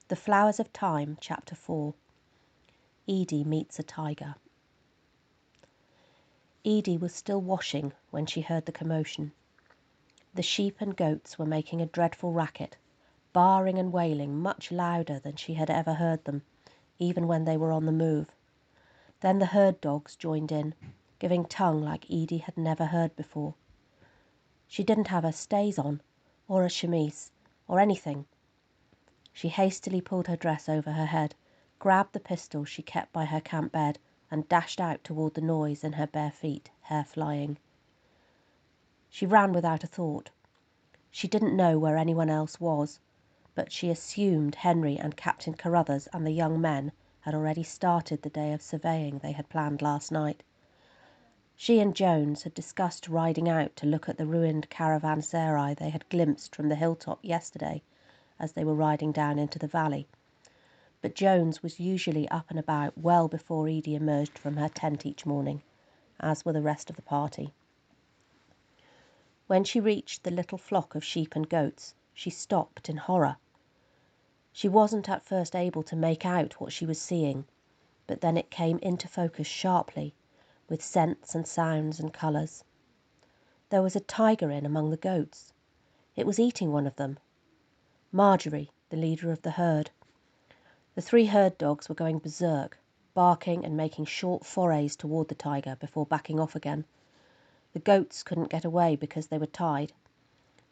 The Flowers of Time, Chapter 4. Edie meets a tiger. Edie was still washing when she heard the commotion. The sheep and goats were making a dreadful racket, baaing and wailing much louder than she had ever heard them, even when they were on the move. Then the herd dogs joined in, giving tongue like Edie had never heard before. She didn't have her stays on, or a chemise, or anything. She hastily pulled her dress over her head, grabbed the pistol she kept by her camp bed, and dashed out toward the noise in her bare feet, hair flying. She ran without a thought. She didn't know where anyone else was, but she assumed Henry and Captain Carruthers and the young men had already started the day of surveying they had planned last night. She and Jones had discussed riding out to look at the ruined caravanserai they had glimpsed from the hilltop yesterday as they were riding down into the valley. But Jones was usually up and about well before Edie emerged from her tent each morning, as were the rest of the party. When she reached the little flock of sheep and goats, she stopped in horror. She wasn't at first able to make out what she was seeing, but then it came into focus sharply, with scents and sounds and colours. There was a tiger in among the goats. It was eating one of them. Marjorie, the leader of the herd. The 3 herd dogs were going berserk, barking and making short forays toward the tiger before backing off again. The goats couldn't get away because they were tied.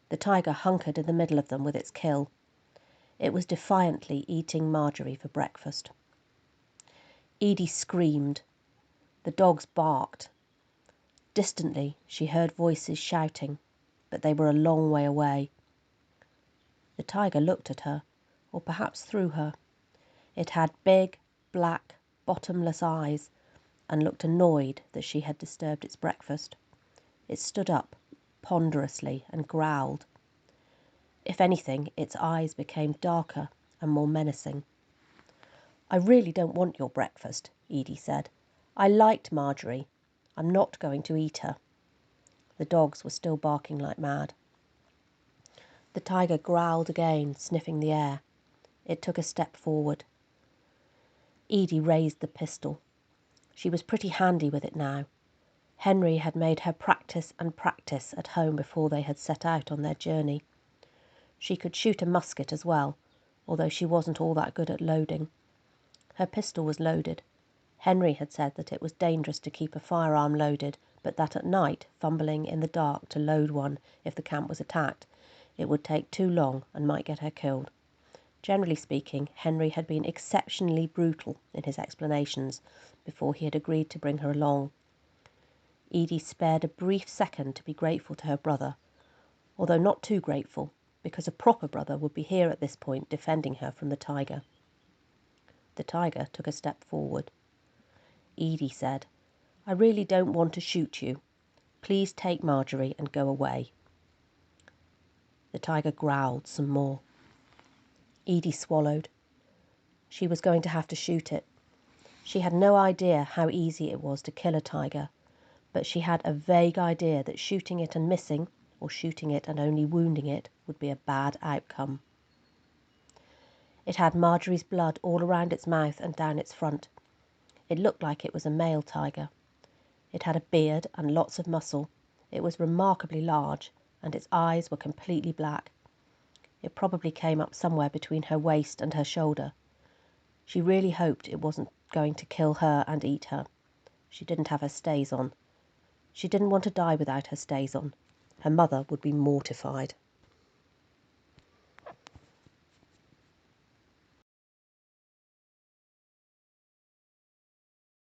The tiger hunkered in the middle of them with its kill. It was defiantly eating Marjorie for breakfast. Edie screamed. The dogs barked. Distantly, she heard voices shouting, but they were a long way away. The tiger looked at her, or perhaps through her. It had big, black, bottomless eyes, and looked annoyed that she had disturbed its breakfast. It stood up, ponderously, and growled. If anything, its eyes became darker and more menacing. "I really don't want your breakfast," Edie said. "I liked Marjorie. I'm not going to eat her." The dogs were still barking like mad. The tiger growled again, sniffing the air. It took a step forward. Edie raised the pistol. She was pretty handy with it now. Henry had made her practice and practice at home before they had set out on their journey. She could shoot a musket as well, although she wasn't all that good at loading. Her pistol was loaded. Henry had said that it was dangerous to keep a firearm loaded, but that at night, fumbling in the dark to load one if the camp was attacked, it would take too long and might get her killed. Generally speaking, Henry had been exceptionally brutal in his explanations before he had agreed to bring her along. Edie spared a brief second to be grateful to her brother, although not too grateful, because a proper brother would be here at this point defending her from the tiger. The tiger took a step forward. Edie said, "I really don't want to shoot you. Please take Marjorie and go away." The tiger growled some more. Edie swallowed. She was going to have to shoot it. She had no idea how easy it was to kill a tiger, but she had a vague idea that shooting it and missing, or shooting it and only wounding it, would be a bad outcome. It had Marjorie's blood all around its mouth and down its front. It looked like it was a male tiger. It had a beard and lots of muscle. It was remarkably large, and its eyes were completely black. It probably came up somewhere between her waist and her shoulder. She really hoped it wasn't going to kill her and eat her. She didn't have her stays on. She didn't want to die without her stays on. Her mother would be mortified.